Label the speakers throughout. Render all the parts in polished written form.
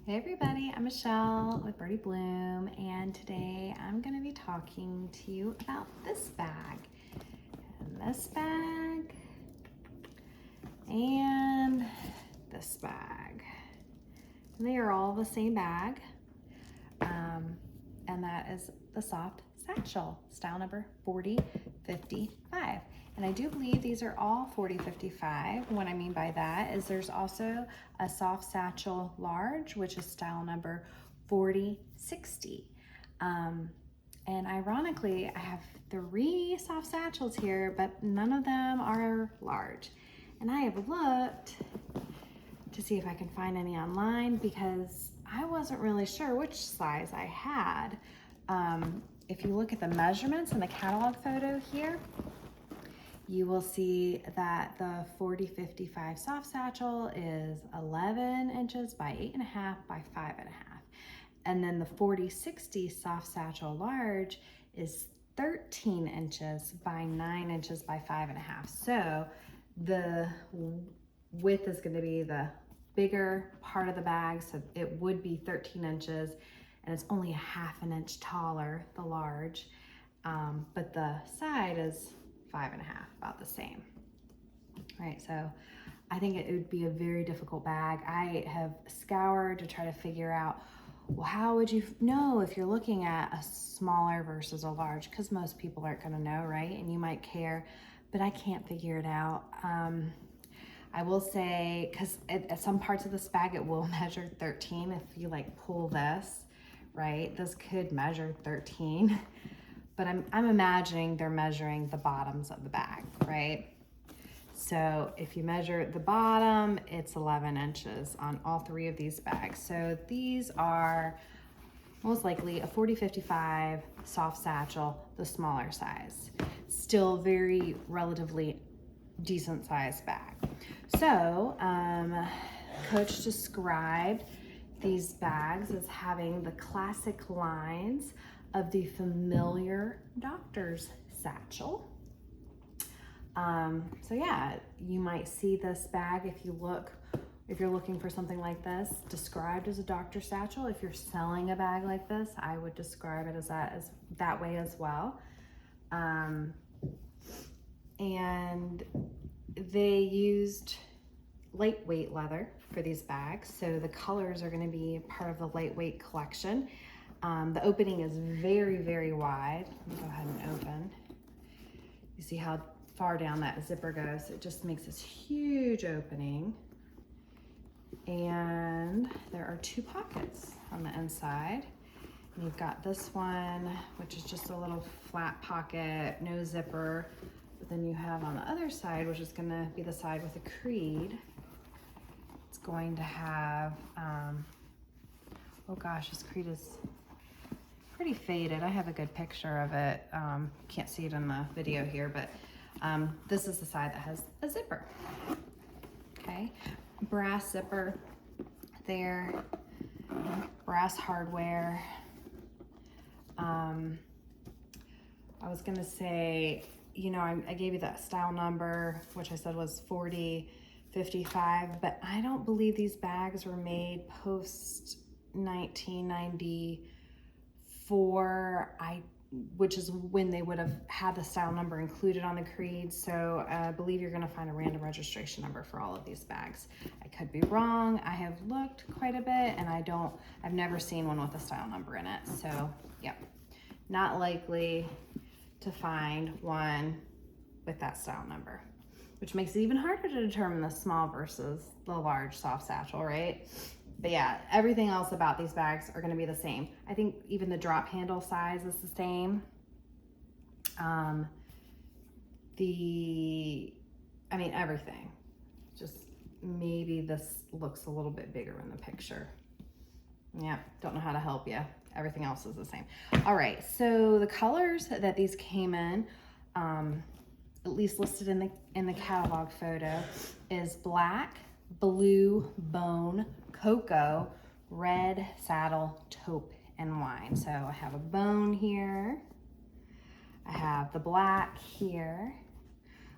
Speaker 1: Hey everybody, I'm Michelle with Birdie Bloom, and today I'm going to be talking to you about this bag, and this bag, and this bag. And they are all the same bag, and that is the Soft Satchel, style number 4055. And I do believe these are all 4055. What I mean by that is there's also a Soft Satchel large, which is style number 4060. And ironically, I have 3 soft satchels here, but none of them are large. And I have looked to see if I can find any online because I wasn't really sure which size I had. If you look at the measurements in the catalog photo here, you will see that the 4055 soft satchel is 11 inches by 8.5 by 5.5. And then the 4060 soft satchel large is 13 inches by 9 inches by 5.5. So the width is going to be the bigger part of the bag. So it would be 13 inches and it's only 1/2 inch taller, the large. But the side is 5.5, about the same. All right, so I think it would be a very difficult bag. I have scoured to try to figure out, well, how would you know if you're looking at a smaller versus a large? Because most people aren't going to know, right? And you might care, but I can't figure it out. I will say, because at some parts of this bag, it will measure 13. If you like pull this, right, this could measure 13. But I'm imagining they're measuring the bottoms of the bag, right? So if you measure the bottom, it's 11 inches on all 3 of these bags. So these are most likely a 4055 soft satchel, the smaller size. Still very relatively decent sized bag. So Coach described these bags as having the classic lines of the familiar doctor's satchel. So yeah, you might see this bag if you're looking for something like this described as a doctor's satchel. If you're selling a bag like this, I would describe it as that way as well. And they used lightweight leather for these bags, so the colors are going to be part of the lightweight collection. The opening is very, very wide. Let me go ahead and open. You see how far down that zipper goes. It just makes this huge opening. And there are 2 pockets on the inside. And you've got this one, which is just a little flat pocket, no zipper. But then you have on the other side, which is going to be the side with a creed. It's going to have, oh gosh, this creed is pretty faded. I have a good picture of it. Can't see it in the video here, but this is the side that has a zipper. Okay, brass zipper there, brass hardware. I was gonna say, you know, I gave you that style number, which I said was 4055, but I don't believe these bags were made post 1994, which is when they would have had the style number included on the creed. So I believe you're gonna find a random registration number for all of these bags. I could be wrong. I have looked quite a bit and I've never seen one with a style number in it. So yep, not likely to find one with that style number, which makes it even harder to determine the small versus the large soft satchel, right? But yeah, everything else about these bags are going to be the same. I think even the drop handle size is the same. Everything. Just maybe this looks a little bit bigger in the picture. Yeah, don't know how to help you. Everything else is the same. All right, so the colors that these came in, at least listed in the catalog photo, is black, blue, bone, cocoa, red, saddle, taupe, and wine. So I have a bone here. I have the black here,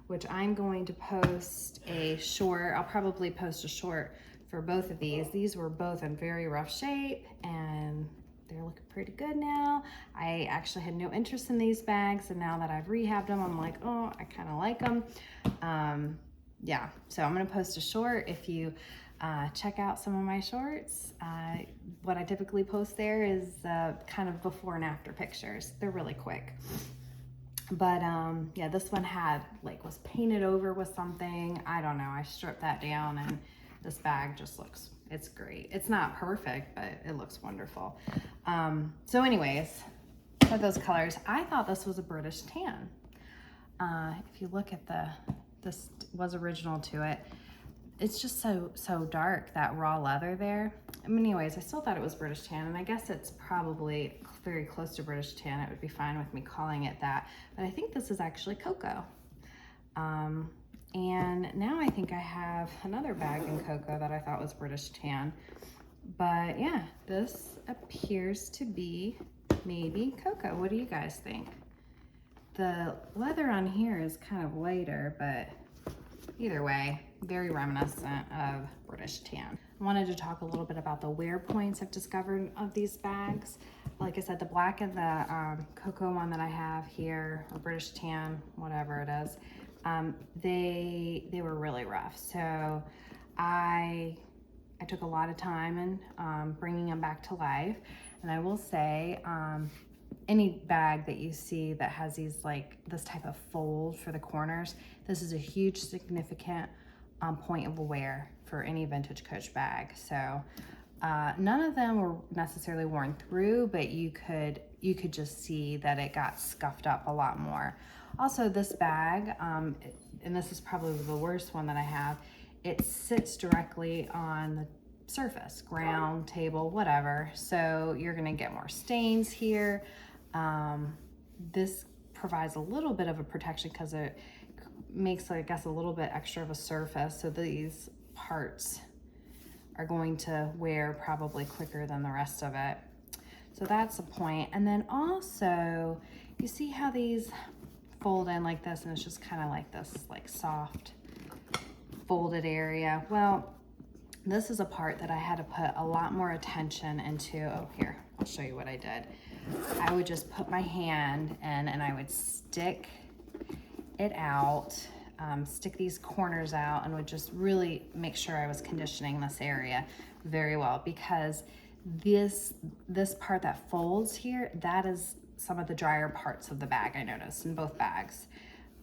Speaker 1: which I'm going to post a short, I'll probably post a short for both of these. These were both in very rough shape and they're looking pretty good now. I actually had no interest in these bags, and now that I've rehabbed them, I'm like, oh, I kind of like them. Yeah, so I'm gonna post a short. If you check out some of my shorts, what I typically post there is kind of before and after pictures. They're really quick. But yeah, this one was painted over with something. I don't know, I stripped that down and this bag just looks, it's great. It's not perfect, but it looks wonderful. So anyways, for those colors, I thought this was a British tan. If you look at this was original to it. It's just so dark, that raw leather there. Anyways, I still thought it was British tan, and I guess it's probably very close to British tan. It would be fine with me calling it that, but I think this is actually cocoa. And now I think I have another bag in cocoa that I thought was British tan. But yeah, this appears to be maybe cocoa. What do you guys think? The leather on here is kind of lighter, but either way, very reminiscent of British tan. I wanted to talk a little bit about the wear points I've discovered of these bags. Like I said, the black and the cocoa one that I have here, or British tan, whatever it is, they were really rough. So I took a lot of time in bringing them back to life. And I will say, any bag that you see that has these this type of fold for the corners, this is a huge significant point of wear for any vintage Coach bag. So none of them were necessarily worn through, but you could just see that it got scuffed up a lot more. Also, this bag, and this is probably the worst one that I have, it sits directly on the surface, ground, table, whatever. So you're gonna get more stains here. This provides a little bit of a protection because it makes, I guess, a little bit extra of a surface. So these parts are going to wear probably quicker than the rest of it. So that's a point. And then also, you see how these fold in like this, and it's just kind of like this soft folded area. Well, this is a part that I had to put a lot more attention into. Oh, here, I'll show you what I did. I would just put my hand in and I would stick it out, stick these corners out, and would just really make sure I was conditioning this area very well, because this part that folds here, that is some of the drier parts of the bag, I noticed, in both bags.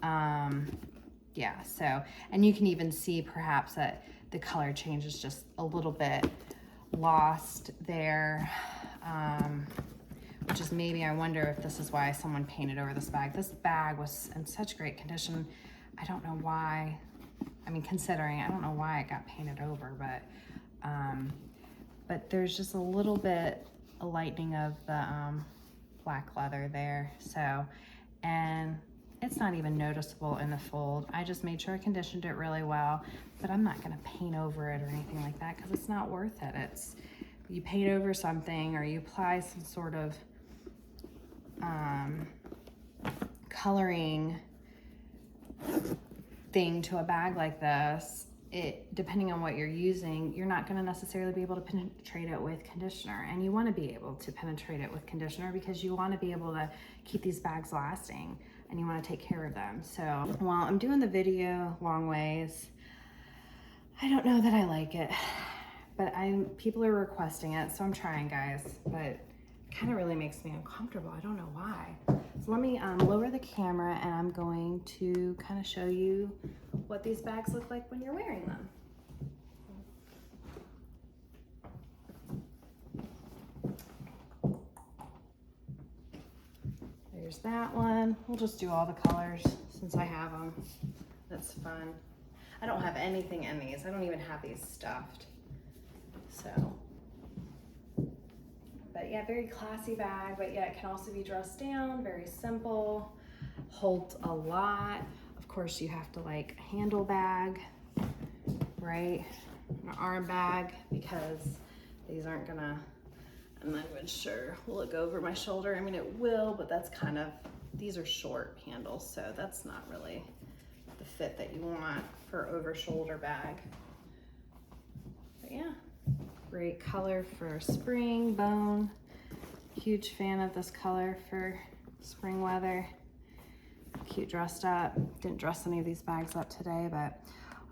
Speaker 1: Yeah, so, and you can even see perhaps that the color change is just a little bit lost there, which is maybe, I wonder if this is why someone painted over this bag. This bag was in such great condition. I don't know why, I mean, considering, I don't know why it got painted over, but there's just a little bit a lightening of the black leather there. So, and it's not even noticeable in the fold. I just made sure I conditioned it really well, but I'm not gonna paint over it or anything like that because it's not worth it. It's, you paint over something or you apply some sort of coloring thing to a bag like this, depending on what you're using, you're not going to necessarily be able to penetrate it with conditioner, and you want to be able to penetrate it with conditioner because you want to be able to keep these bags lasting and you want to take care of them. So while I'm doing the video long ways, I don't know that I like it, but people are requesting it, so I'm trying, guys, but it kind of really makes me uncomfortable. I don't know why. So let me lower the camera and I'm going to kind of show you what these bags look like when you're wearing them. There's that one. We'll just do all the colors since I have them. That's fun. I don't have anything in these. I don't even have these stuffed. So, but yeah, very classy bag, but yeah, it can also be dressed down, very simple, holds a lot. Of course, you have to like handle bag, right? An arm bag, because these aren't gonna, I'm not even sure, will it go over my shoulder? I mean, it will, but that's kind of, these are short handles, so that's not really the fit that you want for over shoulder bag. But yeah, great color for spring, bone. Huge fan of this color for spring weather. Cute dressed up. Didn't dress any of these bags up today, but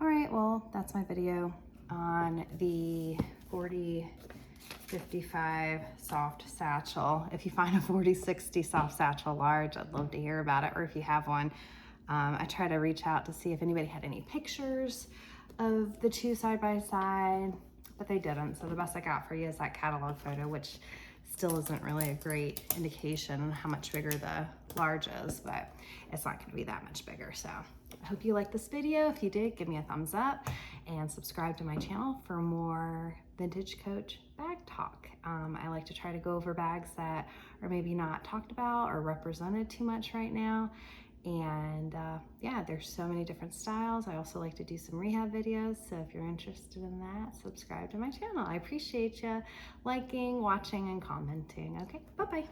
Speaker 1: all right, well, that's my video on the 40-55 soft satchel. If you find a 40-60 soft satchel large, I'd love to hear about it, or if you have one. I try to reach out to see if anybody had any pictures of the two side by side, but they didn't. So the best I got for you is that catalog photo, which still isn't really a great indication on how much bigger the large is, but it's not gonna be that much bigger. So I hope you liked this video. If you did, give me a thumbs up and subscribe to my channel for more Vintage Coach bag talk. I like to try to go over bags that are maybe not talked about or represented too much right now. And yeah, there's so many different styles. I also like to do some rehab videos, so if you're interested in that, subscribe to my channel. I appreciate you liking, watching, and commenting. Okay, bye-bye.